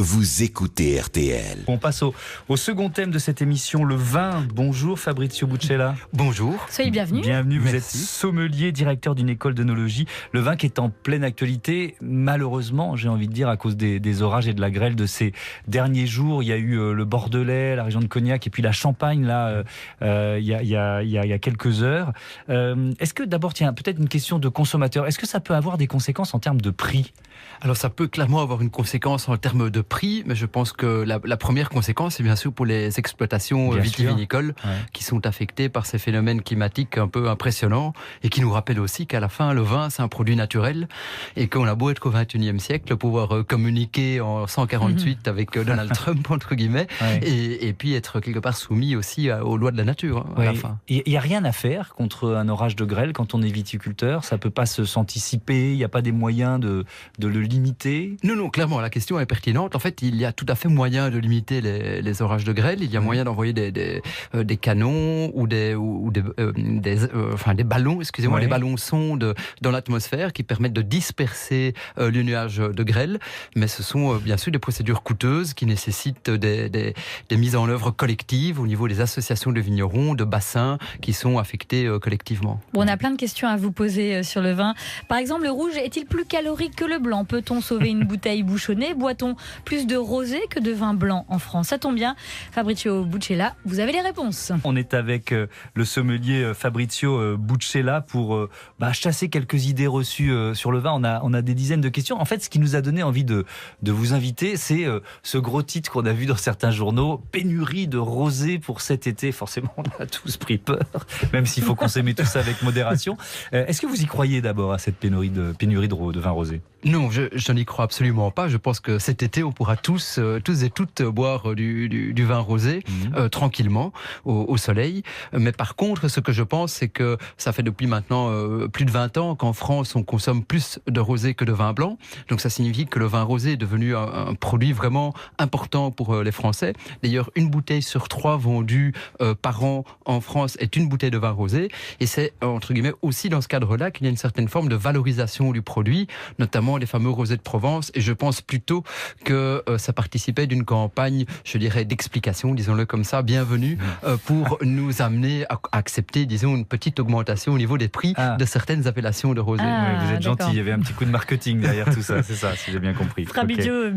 Vous écoutez RTL. On passe au second thème de cette émission, le vin. Bonjour Fabrizio Buccella. Bonjour. Soyez bienvenue. Bienvenue, vous Merci. êtes sommelier, directeur d'une école d'œnologie. Le vin qui est en pleine actualité, malheureusement, j'ai envie de dire, à cause des orages et de la grêle de ces derniers jours. Il y a eu le Bordelais, la région de Cognac et puis la Champagne, là, il y a quelques heures. Est-ce que d'abord, tiens, peut-être une question de consommateur, est-ce que ça peut avoir des conséquences en termes de prix ? Alors ça peut clairement avoir une conséquence en termes de prix, mais je pense que la première conséquence, c'est bien sûr pour les exploitations Bien vitivinicoles qui sont affectées par ces phénomènes climatiques un peu impressionnants et qui nous rappellent aussi qu'à la fin, le vin, c'est un produit naturel et qu'on a beau être au 21e siècle, pouvoir communiquer en 148 avec Donald Trump, entre guillemets, et puis être quelque part soumis aussi aux lois de la nature à la fin. Il n'y a rien à faire contre un orage de grêle quand on est viticulteur, ça ne peut pas s'anticiper, il n'y a pas des moyens de le limiter ? Non, clairement, la question est pertinente. En fait, il y a tout à fait moyen de limiter les orages de grêle. Il y a moyen d'envoyer des canons ou des ballons, des ballons sondes dans l'atmosphère qui permettent de disperser le nuage de grêle. Mais ce sont bien sûr des procédures coûteuses qui nécessitent des mises en œuvre collectives au niveau des associations de vignerons, de bassins qui sont affectés collectivement. Bon, on a plein de questions à vous poser sur le vin. Par exemple, le rouge est-il plus calorique que le blanc ? Peut-on sauver une bouteille bouchonnée ? Boit-on plus de rosé que de vin blanc en France ? Ça tombe bien, Fabrizio Buccella, vous avez les réponses. On est avec le sommelier Fabrizio Buccella pour chasser quelques idées reçues sur le vin. On a des dizaines de questions. En fait, ce qui nous a donné envie de vous inviter, c'est ce gros titre qu'on a vu dans certains journaux, pénurie de rosé pour cet été. Forcément, on a tous pris peur, même s'il faut consommer tout ça avec modération. Est-ce que vous y croyez d'abord à cette pénurie de vin rosé ? Non, je n'y crois absolument pas. Je pense que cet été, on pourra tous et toutes boire du vin rosé tranquillement au soleil. Mais par contre, ce que je pense, c'est que ça fait depuis maintenant plus de 20 ans qu'en France, on consomme plus de rosé que de vin blanc. Donc ça signifie que le vin rosé est devenu un produit vraiment important pour les Français. D'ailleurs, une bouteille sur 3 vendue par an en France est une bouteille de vin rosé. Et c'est, entre guillemets, aussi dans ce cadre-là qu'il y a une certaine forme de valorisation du produit, notamment les fameux rosés de Provence, et je pense plutôt que ça participait d'une campagne, je dirais, d'explication, disons-le comme ça, bienvenue, pour nous amener à accepter, disons, une petite augmentation au niveau des prix de certaines appellations de rosé. Vous êtes gentil, il y avait un petit coup de marketing derrière tout ça, c'est ça, si j'ai bien compris. Fabrizio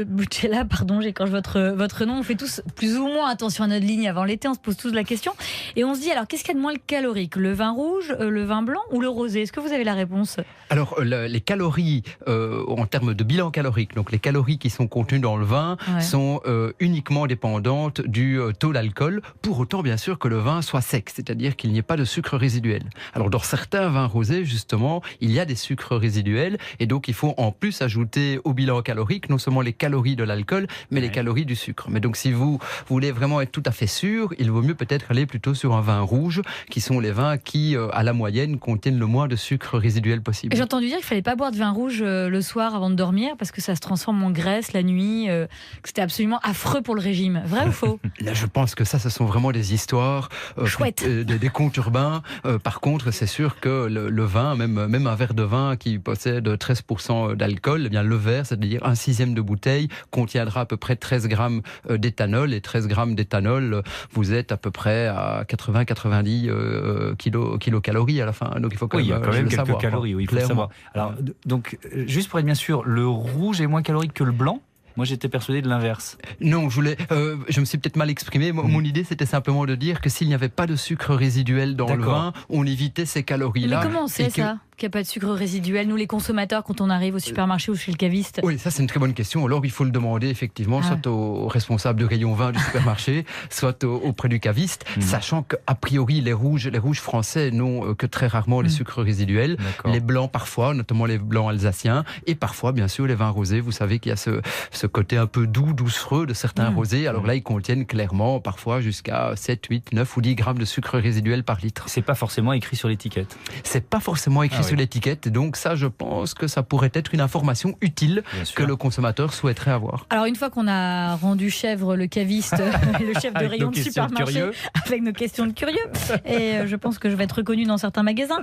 Buccella, pardon, j'écorche votre nom. On fait tous plus ou moins attention à notre ligne avant l'été, on se pose tous la question, et on se dit, alors qu'est-ce qu'il y a de moins calorique ? Le vin rouge, le vin blanc ou le rosé ? Est-ce que vous avez la réponse ? Alors, les calories en termes de bilan calorique, donc les calories qui sont contenues dans le vin sont uniquement dépendantes du taux d'alcool, pour autant bien sûr que le vin soit sec, c'est-à-dire qu'il n'y ait pas de sucre résiduel. Alors dans certains vins rosés justement, il y a des sucres résiduels et donc il faut en plus ajouter au bilan calorique non seulement les calories de l'alcool, mais les calories du sucre. Mais donc si vous voulez vraiment être tout à fait sûr, il vaut mieux peut-être aller plutôt sur un vin rouge, qui sont les vins qui à la moyenne contiennent le moins de sucre résiduel possible. Et j'ai entendu dire qu'il ne fallait pas boire de vin rouge le soir avant de dormir parce que ça se transforme en graisse la nuit, que c'était absolument affreux pour le régime. Vrai ou faux ? Là, je pense que ça, ce sont vraiment des histoires, des contes urbains. Par contre, c'est sûr que le vin, même un verre de vin qui possède 13% d'alcool, eh bien le verre, c'est-à-dire 1/6 de bouteille, contiendra à peu près 13 grammes d'éthanol. Et 13 grammes d'éthanol, vous êtes à peu près à 80-90 kilocalories à la fin. Donc il faut quand même, il y a quand même quelques savoir, calories, oui, il faut le savoir. Alors, donc, juste pour être bien sûr, le rouge est moins calorique que le blanc ? Moi, j'étais persuadé de l'inverse. Non, je me suis peut-être mal exprimé. Mon idée, c'était simplement de dire que s'il n'y avait pas de sucre résiduel dans le vin, on évitait ces calories-là. Mais comment on sait ça ? Qu'il n'y a pas de sucre résiduel, nous les consommateurs, quand on arrive au supermarché ou chez le caviste? Oui, ça c'est une très bonne question. Alors il faut le demander effectivement, soit au responsable du rayon vin du supermarché, soit auprès du caviste, sachant qu'a priori les rouges français n'ont que très rarement les sucres résiduels. Les blancs parfois, notamment les blancs alsaciens, et parfois bien sûr les vins rosés. Vous savez qu'il y a ce côté un peu doux, doucereux de certains rosés. Alors là, ils contiennent clairement parfois jusqu'à 7, 8, 9 ou 10 grammes de sucre résiduel par litre. C'est pas forcément écrit sur l'étiquette. C'est pas forcément écrit sur l'étiquette. Donc ça, je pense que ça pourrait être une information utile que le consommateur souhaiterait avoir. Alors une fois qu'on a rendu chèvre le caviste, le chef de rayon de supermarché, avec nos questions de curieux, et je pense que je vais être reconnue dans certains magasins,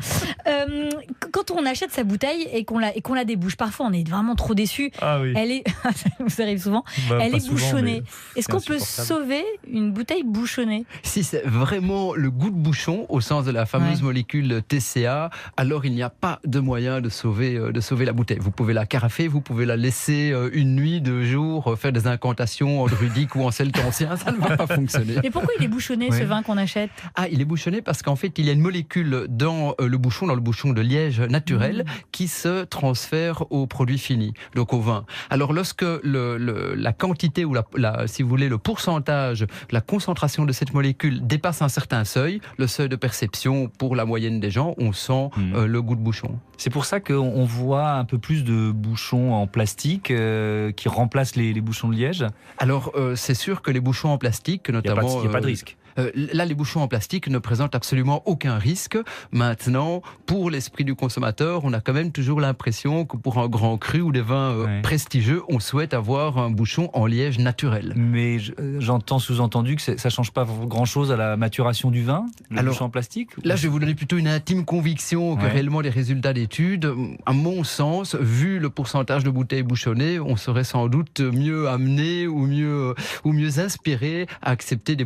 quand on achète sa bouteille et qu'on la débouche, parfois on est vraiment trop déçu. Ah oui. Elle est, ça arrive souvent, elle est bouchonnée. Est-ce qu'on peut sauver une bouteille bouchonnée? Si c'est vraiment le goût de bouchon, au sens de la fameuse molécule TCA, alors il n'y a pas de moyen de sauver la bouteille. Vous pouvez la carafer, vous pouvez la laisser une nuit, 2 jours, faire des incantations en druidique ou en celte ancien, ça ne va pas fonctionner. Mais pourquoi il est bouchonné, ce vin qu'on achète? Ah, il est bouchonné parce qu'en fait, il y a une molécule dans le bouchon de liège naturel, qui se transfère au produit fini, donc au vin. Alors lorsque la quantité ou si vous voulez le pourcentage, la concentration de cette molécule dépasse un certain seuil, le seuil de perception pour la moyenne des gens, on sent le goût de bouchon. C'est pour ça qu'on voit un peu plus de bouchons en plastique qui remplacent les bouchons de liège. Alors c'est sûr que les bouchons en plastique, notamment... Il n'y a pas de risque. Là, les bouchons en plastique ne présentent absolument aucun risque. Maintenant, pour l'esprit du consommateur, on a quand même toujours l'impression que pour un grand cru ou des vins prestigieux, on souhaite avoir un bouchon en liège naturel. Mais j'entends sous-entendu que ça ne change pas grand-chose à la maturation du vin, le bouchon en plastique. Là, je vais vous donner plutôt une intime conviction que réellement les résultats d'études, à mon sens, vu le pourcentage de bouteilles bouchonnées, on serait sans doute mieux amené ou mieux inspiré à accepter des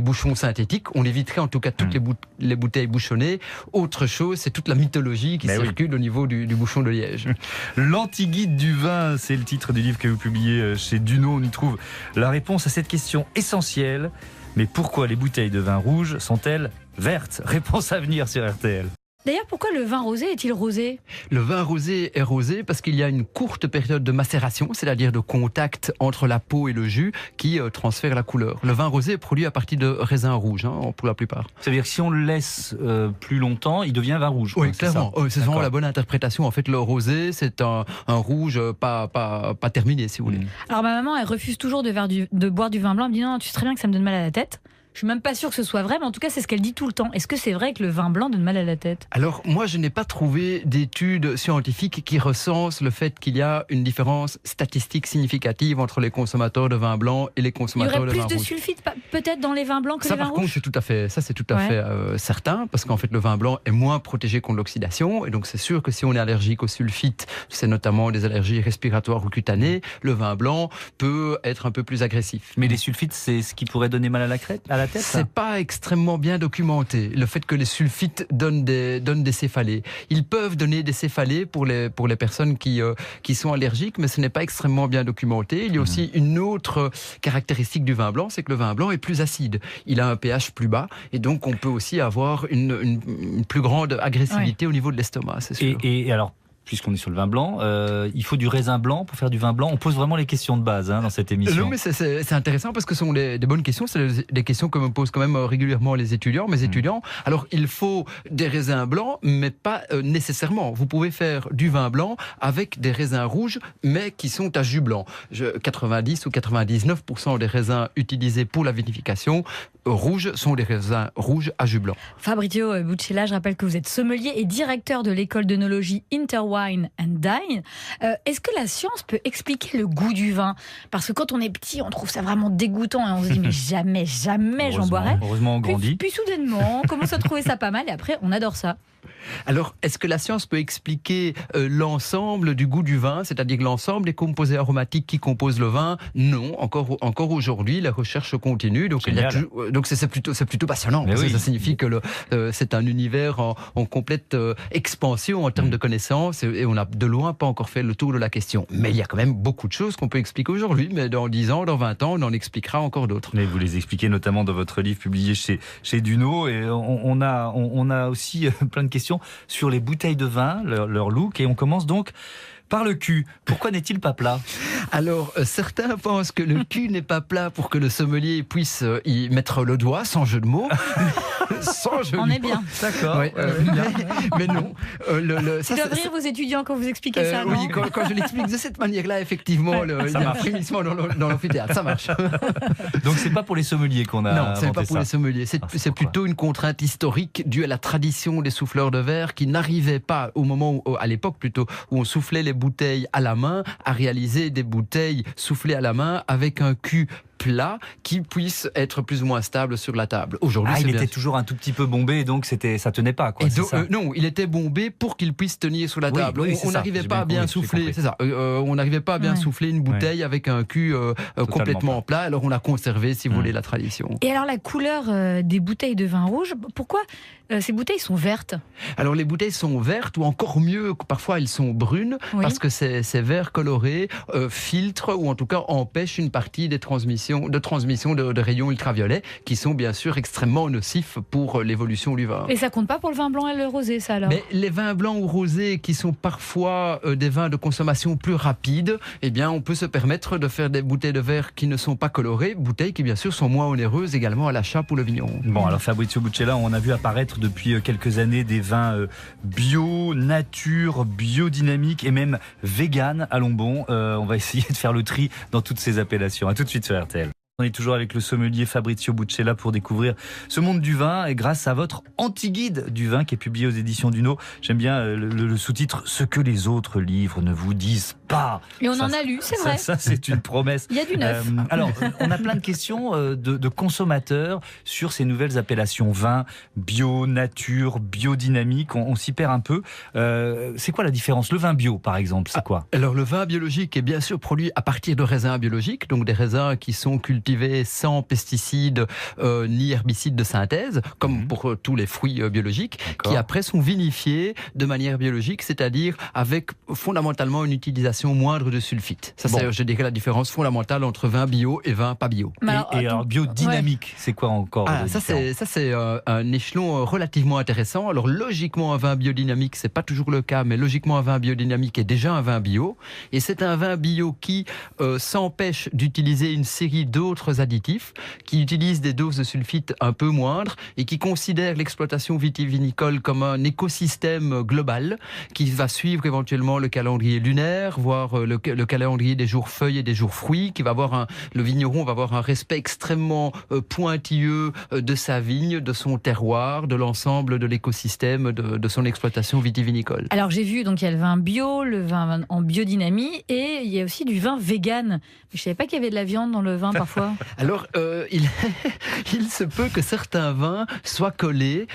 bouchons synthétiques. On éviterait en tout cas toutes les bouteilles bouchonnées. Autre chose, c'est toute la mythologie qui circule au niveau du bouchon de liège. L'anti-guide du vin, c'est le titre du livre que vous publiez chez Duno. On y trouve la réponse à cette question essentielle. Mais pourquoi les bouteilles de vin rouge sont-elles vertes? Réponse à venir sur RTL. D'ailleurs, pourquoi le vin rosé est-il rosé? Le vin rosé est rosé parce qu'il y a une courte période de macération, c'est-à-dire de contact entre la peau et le jus, qui transfère la couleur. Le vin rosé est produit à partir de raisins rouges, pour la plupart. C'est-à-dire que si on le laisse plus longtemps, il devient vin rouge. Oui, clairement. C'est vraiment la bonne interprétation. En fait, le rosé, c'est un rouge pas terminé, si vous voulez. Alors ma maman, elle refuse toujours de boire du vin blanc. Elle me dit non, tu sais très bien que ça me donne mal à la tête. Je suis même pas sûre que ce soit vrai, mais en tout cas, c'est ce qu'elle dit tout le temps. Est-ce que c'est vrai que le vin blanc donne mal à la tête? Alors, moi, je n'ai pas trouvé d'études scientifiques qui recensent le fait qu'il y a une différence statistique significative entre les consommateurs de vin blanc et les consommateurs de vin rouge. Il y aurait plus de sulfite peut-être dans les vins blancs que les vins rouges? Ça, par contre, c'est tout à fait certain, parce qu'en fait, le vin blanc est moins protégé contre l'oxydation, et donc c'est sûr que si on est allergique au sulfite, c'est notamment des allergies respiratoires ou cutanées, le vin blanc peut être un peu plus agressif. Mais les sulfites, c'est ce qui pourrait donner mal à la tête, c'est pas extrêmement bien documenté, le fait que les sulfites donnent des céphalées. Ils peuvent donner des céphalées pour les personnes qui sont allergiques, mais ce n'est pas extrêmement bien documenté. Il y a aussi une autre caractéristique du vin blanc, c'est que le vin blanc est plus acide. Il a un pH plus bas, et donc on peut aussi avoir une plus grande agressivité au niveau de l'estomac, c'est sûr. Et alors, puisqu'on est sur le vin blanc, il faut du raisin blanc pour faire du vin blanc. On pose vraiment les questions de base dans cette émission. Non, mais c'est intéressant parce que ce sont des bonnes questions. C'est des questions que me posent quand même régulièrement les étudiants, mes étudiants. Alors, il faut des raisins blancs, mais pas nécessairement. Vous pouvez faire du vin blanc avec des raisins rouges, mais qui sont à jus blanc. 90 ou 99% des raisins utilisés pour la vinification rouges sont des raisins rouges à jus blanc. Fabrizio Buccella, je rappelle que vous êtes sommelier et directeur de l'école d'œnologie Interwine and Dine. Est-ce que la science peut expliquer le goût du vin? Parce que quand on est petit, on trouve ça vraiment dégoûtant et on se dit mais jamais j'en boirais. Heureusement, on grandit. Puis soudainement, on commence à trouver ça pas mal et après on adore ça. Alors, est-ce que la science peut expliquer l'ensemble du goût du vin, c'est-à-dire l'ensemble des composés aromatiques qui composent le vin? Non, encore aujourd'hui, la recherche continue. Donc, c'est plutôt passionnant. Parce que ça signifie que c'est un univers en complète expansion en termes de connaissances, et on n'a de loin pas encore fait le tour de la question. Mais il y a quand même beaucoup de choses qu'on peut expliquer aujourd'hui, mais dans 10 ans, dans 20 ans, on en expliquera encore d'autres. Mais vous les expliquez notamment dans votre livre publié chez Duno, et on a aussi plein de questions sur les bouteilles de vin, leur look, et on commence donc par le cul. Pourquoi n'est-il pas plat? Alors, certains pensent que le cul n'est pas plat pour que le sommelier puisse y mettre le doigt, sans jeu de mots. Sans jeu On de est bien. D'accord. Ouais, mais non. Ils doivent rire vos étudiants quand vous expliquez ça, non? Oui, quand je l'explique de cette manière-là, effectivement, il y a un frémissement dans l'amphithéâtre. Ça marche. Donc, c'est pas pour les sommeliers qu'on a Non, inventé c'est pas pour ça. les sommeliers. C'est pourquoi plutôt une contrainte historique due à la tradition des souffleurs de verre qui n'arrivaient pas, à l'époque plutôt, où on soufflait les bouteilles à la main, à réaliser des bouteilles soufflées à la main avec un cul plat qui puisse être plus ou moins stable sur la table. Aujourd'hui, il c'est était toujours un tout petit peu bombé, donc ça tenait pas, quoi. C'est ça. non, il était bombé pour qu'il puisse tenir sur la Oui, table. oui, c'est On ça. n'arrivait J'ai pas à bien bien compris, j'ai souffler. compris. C'est ça. On n'arrivait pas à bien souffler une bouteille avec un cul complètement plat. Alors on a conservé, si vous voulez, la tradition. Et alors la couleur des bouteilles de vin rouge, pourquoi ces bouteilles sont vertes? Alors les bouteilles sont vertes ou encore mieux, parfois elles sont brunes parce que ces verres colorés filtrent ou en tout cas empêchent une partie des transmissions de rayons ultraviolets qui sont bien sûr extrêmement nocifs pour l'évolution du vin. Et ça compte pas pour le vin blanc et le rosé, ça alors? Mais les vins blancs ou rosés qui sont parfois des vins de consommation plus rapide, eh bien on peut se permettre de faire des bouteilles de verre qui ne sont pas colorées, bouteilles qui bien sûr sont moins onéreuses également à l'achat pour le vigneron. Bon, alors Fabrizio Buccella, on a vu apparaître depuis quelques années des vins bio, nature, biodynamique et même vegan. Allons bon, on va essayer de faire le tri dans toutes ces appellations. À tout de suite sur RTL. On est toujours avec le sommelier Fabrizio Buccella pour découvrir ce monde du vin et grâce à votre anti-guide du vin qui est publié aux éditions Duno. J'aime bien le sous-titre « Ce que les autres livres ne vous disent pas ». Et on en a lu, c'est vrai. Ça, c'est une promesse. Il y a du neuf. Alors, on a plein de questions de consommateurs sur ces nouvelles appellations vin, bio, nature, biodynamique. On s'y perd un peu. C'est quoi la différence? Le vin bio, par exemple, c'est quoi? Alors, le vin biologique est bien sûr produit à partir de raisins biologiques, donc des raisins qui sont cultivés sans pesticides ni herbicides de synthèse, comme pour tous les fruits biologiques, qui après sont vinifiés de manière biologique, c'est-à-dire avec fondamentalement une utilisation moindre de sulfite. Ça, c'est, je dirais, la différence fondamentale entre vin bio et vin pas bio. Alors biodynamique, c'est quoi encore? Ça c'est un échelon relativement intéressant. Alors logiquement, un vin biodynamique, c'est pas toujours le cas, mais logiquement, un vin biodynamique est déjà un vin bio. Et c'est un vin bio qui s'empêche d'utiliser une série d'autres additifs, qui utilisent des doses de sulfite un peu moindres et qui considèrent l'exploitation vitivinicole comme un écosystème global qui va suivre éventuellement le calendrier lunaire, voire le calendrier des jours feuilles et des jours fruits, qui va avoir le vigneron va avoir un respect extrêmement pointilleux de sa vigne, de son terroir, de l'ensemble de l'écosystème de son exploitation vitivinicole. Alors j'ai vu, donc il y a le vin bio, le vin en biodynamie et il y a aussi du vin vegan. Je ne savais pas qu'il y avait de la viande dans le vin parfois. Alors, il se peut que certains vins soient collés.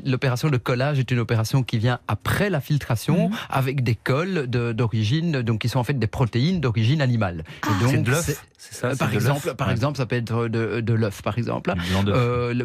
L'opération de collage est une opération qui vient après la filtration, avec des colles d'origine, donc qui sont en fait des protéines d'origine animale. Et donc, c'est de l'œuf, c'est ça? Par exemple, ça peut être de l'œuf, par exemple.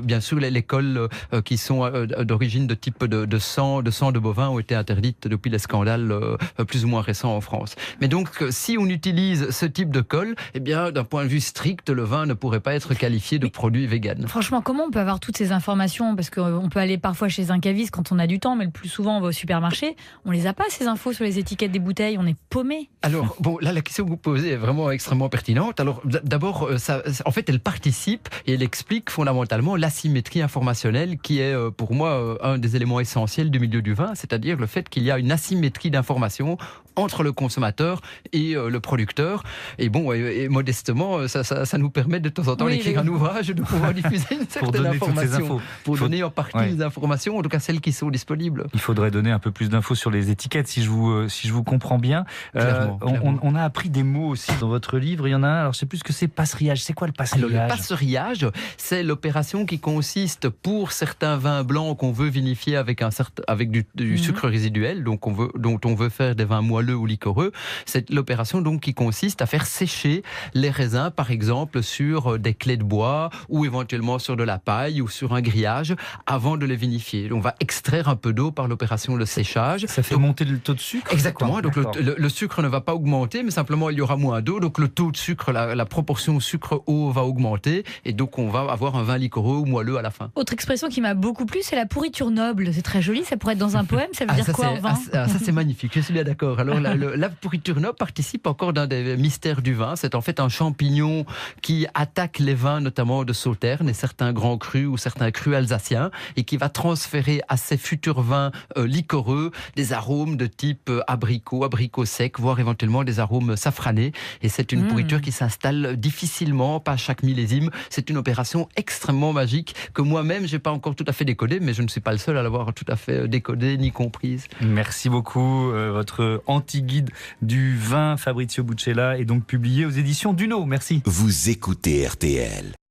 Bien sûr, les colles qui sont d'origine de type de sang de bovin ont été interdites depuis les scandales plus ou moins récents en France. Mais donc, si on utilise ce type de colle, eh bien, d'un point de vue strict, le vin ne pourrait pas être qualifié de produit vegan. Franchement, comment on peut avoir toutes ces informations? Parce qu'on peut aller parfois chez un caviste quand on a du temps, mais le plus souvent on va au supermarché. On les a pas, ces infos sur les étiquettes des bouteilles, on est paumé. Alors, bon, là, la question que vous posez est vraiment extrêmement pertinente. Alors, d'abord, en fait, elle participe et elle explique fondamentalement l'asymétrie informationnelle qui est, pour moi, un des éléments essentiels du milieu du vin, c'est-à-dire le fait qu'il y a une asymétrie d'information entre le consommateur et le producteur. Et bon, et modestement, ça nous permet de temps en temps d'écrire un ouvrage et de pouvoir diffuser une certaine information. Pour donner en partie les informations, en tout cas celles qui sont disponibles. Il faudrait donner un peu plus d'infos sur les étiquettes, si je vous comprends bien. Clairement. On a appris des mots aussi dans votre livre. Il y en a un, alors je sais plus ce que c'est, passerillage. C'est quoi le passerillage? Alors, le passerillage, c'est l'opération qui consiste pour certains vins blancs qu'on veut vinifier avec du sucre résiduel, donc dont on veut faire des vins moelleux ou liquoreux. C'est l'opération donc qui consiste à faire sécher les raisins, par exemple sur des clés de bois ou éventuellement sur de la paille ou sur un grillage avant de les vinifier. On va extraire un peu d'eau par l'opération de séchage. Ça fait monter le taux de sucre? Exactement. Donc le sucre ne va pas augmenter, mais simplement il y aura moins d'eau. Donc le taux de sucre, la proportion sucre-eau va augmenter et donc on va avoir un vin liquoreux ou moelleux à la fin. Autre expression qui m'a beaucoup plu, c'est la pourriture noble. C'est très joli, ça pourrait être dans un poème. Ça veut dire quoi en vin? Ça c'est magnifique, je suis bien d'accord. Alors Alors la pourriture noble participe encore d'un des mystères du vin. C'est en fait un champignon qui attaque les vins, notamment de Sauternes et certains grands crus ou certains crus alsaciens, et qui va transférer à ces futurs vins liquoreux des arômes de type abricot sec, voire éventuellement des arômes safranés. Et c'est une pourriture qui s'installe difficilement, pas à chaque millésime. C'est une opération extrêmement magique que moi-même, j'ai pas encore tout à fait décodée, mais je ne suis pas le seul à l'avoir tout à fait décodée ni comprise. Merci beaucoup. Votre anti-guide du vin Fabrizio Buccella est donc publié aux éditions Duno. Merci. Vous écoutez RTL.